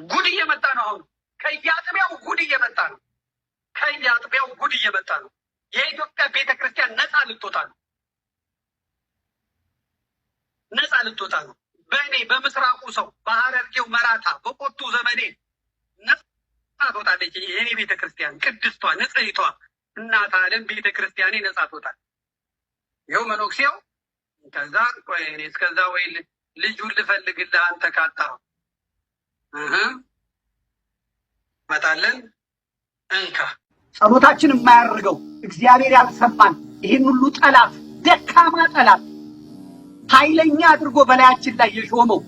ጉድ እየመጣ ነው። አሁን ከየአጥቢያው ጉድ እየመጣ ነው። ከየአጥቢያው ጉድ እየመጣ ነው። የኢትዮጵያ ቤተክርስቲያን ነፃ ልትወጣ ነው። ነፃ ልትወጣ ነው። በእኔ በምስራቁ ሰው በሐረርጌው መራታ በቆቱ ዘመኔ ነፃ ትወጣለች። የኔ ቤተክርስቲያን ቅድስቷ ንጽሕቷ እናት ዓለም ቤተክርስቲያኔ ነፃ ትወጣለች። ይኸው መኖክሴው ከዛ ቆይ እኔ እስከዛ ወይ ልጁን ልፈልግልህ አንተ ካጣኸው መጣለን እንካ ጸሎታችን የማያደርገው እግዚአብሔር ያልሰማን ይህን ሁሉ ጠላት ደካማ ጠላት ኃይለኛ አድርጎ በላያችን ላይ የሾመው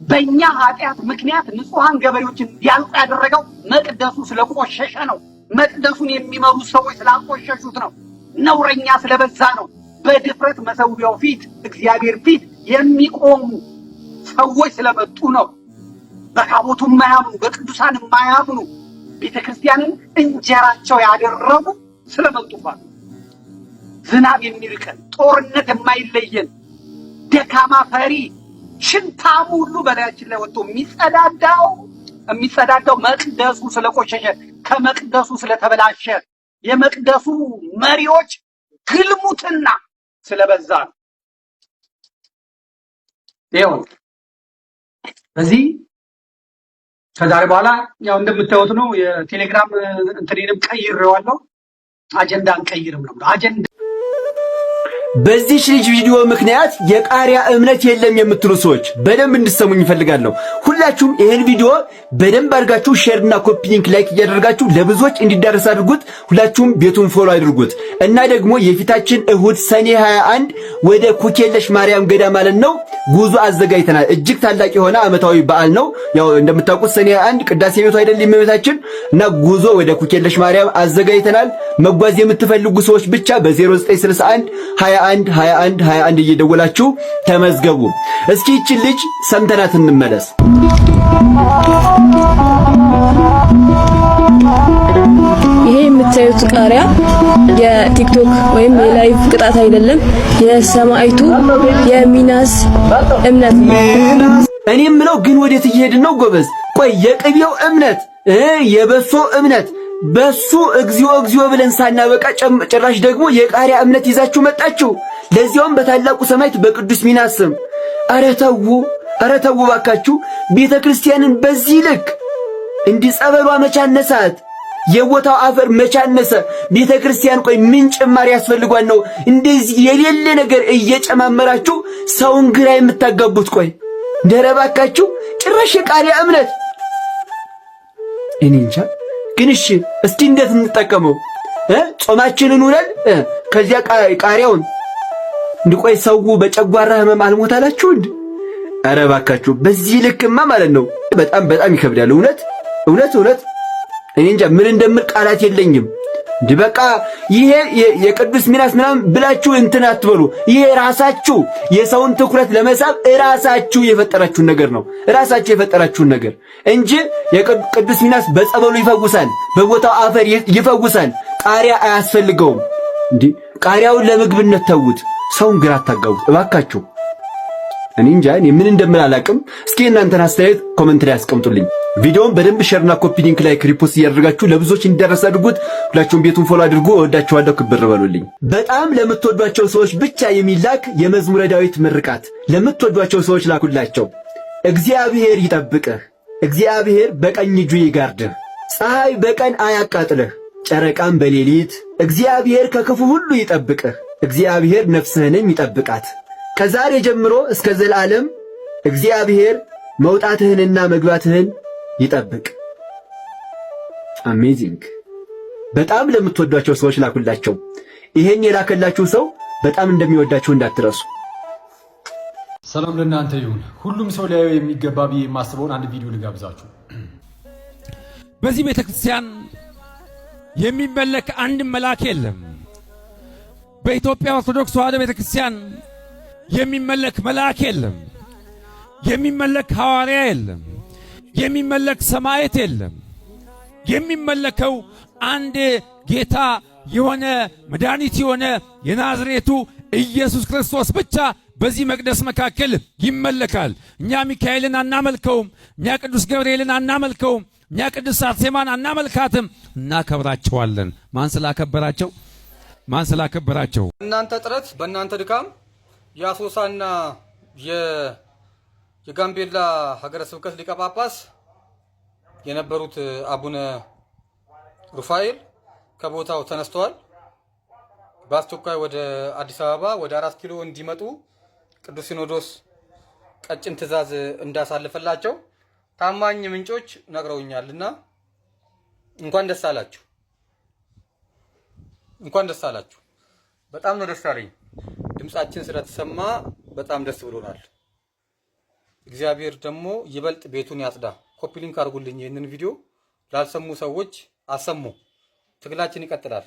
በእኛ ኃጢአት ምክንያት ንጹሐን ገበሬዎችን እንዲያልቁ ያደረገው መቅደሱ ስለቆሸሸ ነው። መቅደሱን የሚመሩ ሰዎች ስላቆሸሹት ነው። ነውረኛ ስለበዛ ነው። በድፍረት መሰዊያው ፊት እግዚአብሔር ፊት የሚቆሙ ሰዎች ስለመጡ ነው። በታቦቱ የማያምኑ በቅዱሳን የማያምኑ ቤተክርስቲያንን እንጀራቸው ያደረጉ ስለመጡባት ዝናብ የሚርቀን ጦርነት የማይለየን ደካማ ፈሪ ሽንታሙ ሁሉ በላያችን ላይ ወጥቶ የሚጸዳዳው መቅደሱ ስለቆሸሸ ከመቅደሱ ስለተበላሸ የመቅደሱ መሪዎች ግልሙትና ስለበዛ ነው። ይኸው በዚህ ከዛሬ በኋላ ያው እንደምታዩት ነው። የቴሌግራም እንትኔንም ቀይሬዋለሁ። አጀንዳ አንቀይርም ነው አጀንዳ። በዚህ ልጅ ቪዲዮ ምክንያት የቃሪያ እምነት የለም የምትሉ ሰዎች በደንብ እንድትሰሙኝ እፈልጋለሁ። ሁላችሁም ይሄን ቪዲዮ በደንብ አድርጋችሁ ሼር እና ኮፒ ሊንክ ላይክ እያደረጋችሁ ለብዙዎች እንዲዳረስ አድርጉት። ሁላችሁም ቤቱን ፎሎ አድርጉት እና ደግሞ የፊታችን እሁድ ሰኔ 21 ወደ ኩኬለሽ ማርያም ገዳም ማለት ነው ጉዞ አዘጋጅተናል። እጅግ ታላቅ የሆነ ዓመታዊ በዓል ነው። ያው እንደምታውቁት ሰኔ 21 ቅዳሴ ቤቱ አይደል የእመቤታችን እና ጉዞ ወደ ኩኬለሽ ማርያም አዘጋጅተናል። መጓዝ የምትፈልጉ ሰዎች ብቻ በ0961 21 እየደወላችሁ ተመዝገቡ። እስኪ ይህችን ልጅ ሰምተናት እንመለስ። ይሄ የምታዩት ቃሪያ የቲክቶክ ወይም የላይቭ ቅጣት አይደለም፣ የሰማዕቱ የሚናስ እምነት ነው። እኔ የምለው ግን ወዴት እየሄድን ነው ጎበዝ? ቆይ የቅቤው እምነት የበሶ እምነት በሱ እግዚኦ እግዚኦ ብለን ሳናበቃ ጭራሽ ደግሞ የቃሪያ እምነት ይዛችሁ መጣችሁ። ለዚያውም በታላቁ ሰማዕት በቅዱስ ሚናስ ስም። ኧረ ተው ባካችሁ። ቤተ ክርስቲያንን በዚህ ልክ እንዲጸበሏ መቻነሳት፣ የቦታው አፈር መቻነሰ። ቤተ ክርስቲያን ቆይ ምን ጭማሪ ያስፈልጓል ነው እንደዚህ የሌለ ነገር እየጨማመራችሁ ሰውን ግራ የምታጋቡት? ቆይ ደረባካችሁ ጭራሽ የቃሪያ እምነት እኔ እንጃ። ግን እሺ እስቲ እንዴት እንጠቀመው? ጾማችንን ውለን ከዚያ ቃሪያውን እንድቆይ ሰው በጨጓራ ህመም አልሞት አላችሁ እንዴ? ኧረ እባካችሁ በዚህ ልክማ ማለት ነው በጣም ይከብዳል። እውነት እኔ እንጃ ምን እንደምል ቃላት የለኝም። በቃ ይሄ የቅዱስ ሚናስ ምናምን ብላችሁ እንትን አትበሉ። ይሄ ራሳችሁ የሰውን ትኩረት ለመሳብ ራሳችሁ የፈጠራችሁን ነገር ነው። ራሳችሁ የፈጠራችሁን ነገር እንጂ የቅዱስ ሚናስ በጸበሉ ይፈውሳል፣ በቦታው አፈር ይፈውሳል። ቃሪያ አያስፈልገውም። እንዴ ቃሪያውን ለምግብነት ተውት። ሰውን ግራ አታጋቡት እባካችሁ። እኔ እንጃ እኔ ምን እንደምል አላቅም። እስኪ እናንተን አስተያየት ኮሜንት ላይ አስቀምጡልኝ። ቪዲዮውን በደንብ ሼርና ኮፒ ሊንክ ላይ ሪፖስት እያደረጋችሁ ለብዙዎች እንዲደርስ አድርጉት። ሁላችሁም ቤቱን ፎሎ አድርጉ። እወዳችኋለሁ። ክብር በሉልኝ። በጣም ለምትወዷቸው ሰዎች ብቻ የሚላክ የመዝሙረ ዳዊት ምርቃት ለምትወዷቸው ሰዎች ላኩላቸው። እግዚአብሔር ይጠብቅህ፣ እግዚአብሔር በቀኝ እጁ ይጋርድህ፣ ፀሐይ በቀን አያቃጥልህ፣ ጨረቃም በሌሊት። እግዚአብሔር ከክፉ ሁሉ ይጠብቅህ፣ እግዚአብሔር ነፍስህንም ይጠብቃት። ከዛሬ ጀምሮ እስከ ዘላለም እግዚአብሔር መውጣትህንና መግባትህን ይጠብቅ። አሜዚንግ። በጣም ለምትወዷቸው ሰዎች ላኩላቸው። ይሄን የላከላችሁ ሰው በጣም እንደሚወዳችሁ እንዳትረሱ። ሰላም ለእናንተ ይሁን። ሁሉም ሰው ሊያየው የሚገባ ብዬ የማስበውን አንድ ቪዲዮ ልጋብዛችሁ። በዚህ ቤተክርስቲያን የሚመለክ አንድ መልአክ የለም። በኢትዮጵያ ኦርቶዶክስ ተዋሕዶ ቤተክርስቲያን የሚመለክ መልአክ የለም። የሚመለክ ሐዋርያ የለም። የሚመለክ ሰማዕት የለም። የሚመለከው አንድ ጌታ የሆነ መድኃኒት የሆነ የናዝሬቱ ኢየሱስ ክርስቶስ ብቻ በዚህ መቅደስ መካከል ይመለካል። እኛ ሚካኤልን አናመልከውም፣ እኛ ቅዱስ ገብርኤልን አናመልከውም፣ እኛ ቅድስት አርሴማን አናመልካትም። እናከብራቸዋለን። ማን ስላከበራቸው? ማን ስላከበራቸው? እናንተ ጥረት በእናንተ ድካም የአሶሳና የጋምቤላ ሀገረ ስብከት ሊቀ ጳጳስ የነበሩት አቡነ ሩፋኤል ከቦታው ተነስተዋል። በአስቸኳይ ወደ አዲስ አበባ ወደ 4 ኪሎ እንዲመጡ ቅዱስ ሲኖዶስ ቀጭን ትዕዛዝ እንዳሳለፈላቸው ታማኝ ምንጮች ነግረውኛልና እንኳን ደስ አላችሁ፣ እንኳን ደስ አላችሁ። በጣም ነው ደስ አለኝ። ድምጻችን ስለተሰማ በጣም ደስ ብሎናል። እግዚአብሔር ደግሞ ይበልጥ ቤቱን ያጽዳ። ኮፒ ሊንክ አድርጉልኝ ይህንን ቪዲዮ ላልሰሙ ሰዎች አሰሙ። ትግላችን ይቀጥላል።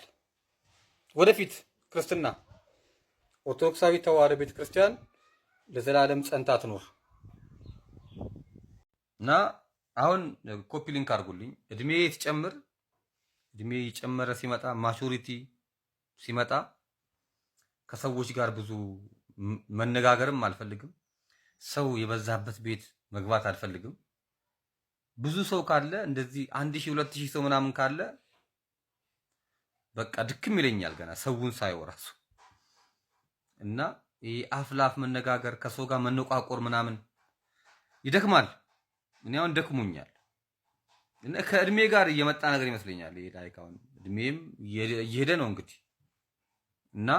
ወደፊት ክርስትና ኦርቶዶክሳዊ ተዋሕዶ ቤተክርስቲያን ለዘላለም ጸንታ ትኖር እና አሁን ኮፒ ሊንክ አድርጉልኝ። እድሜ ሲጨምር እድሜ እየጨመረ ሲመጣ ማቹሪቲ ሲመጣ ከሰዎች ጋር ብዙ መነጋገርም አልፈልግም። ሰው የበዛበት ቤት መግባት አልፈልግም። ብዙ ሰው ካለ እንደዚህ 1000 2000 ሰው ምናምን ካለ በቃ ድክም ይለኛል ገና ሰውን ሳይው ራሱ እና ይሄ አፍላፍ መነጋገር ከሰው ጋር መነቋቆር ምናምን ይደክማል። እኔ አሁን ደክሞኛል እና ከእድሜ ጋር እየመጣ ነገር ይመስለኛል። ይሄ ላይክ አሁን እድሜም እየሄደ ነው እንግዲህ እና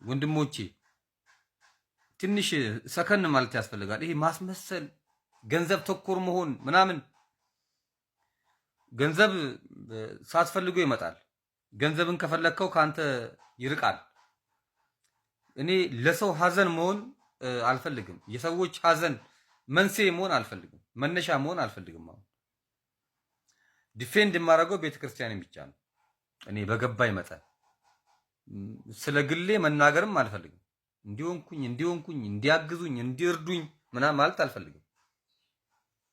ወንድሞቼ ትንሽ ሰከን ማለት ያስፈልጋል። ይሄ ማስመሰል፣ ገንዘብ ተኮር መሆን ምናምን ገንዘብ ሳትፈልገው ይመጣል። ገንዘብን ከፈለከው ካንተ ይርቃል። እኔ ለሰው ሐዘን መሆን አልፈልግም። የሰዎች ሐዘን መንስኤ መሆን አልፈልግም። መነሻ መሆን አልፈልግም። አሁን ዲፌንድ የማደርገው ቤተክርስቲያንን ብቻ ነው። እኔ በገባኝ መጠን ስለ ግሌ መናገርም አልፈልግም። እንዲሆንኩኝ እንዲያግዙኝ እንዲርዱኝ ምናምን ማለት አልፈልግም።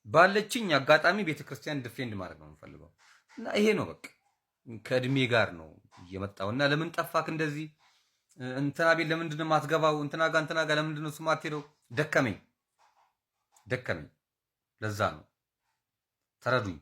ባለችኝ አጋጣሚ ቤተክርስቲያን ዲፌንድ ማድረግ ነው የምፈልገው እና ይሄ ነው በቃ። ከእድሜ ጋር ነው እየመጣውና ለምን ጠፋክ እንደዚህ እንትና ቤት ለምንድን ነው የማትገባው? እንትና ጋር ለምንድን ነው እሱ የማትሄደው? ደከመኝ። ለዛ ነው ተረዱኝ።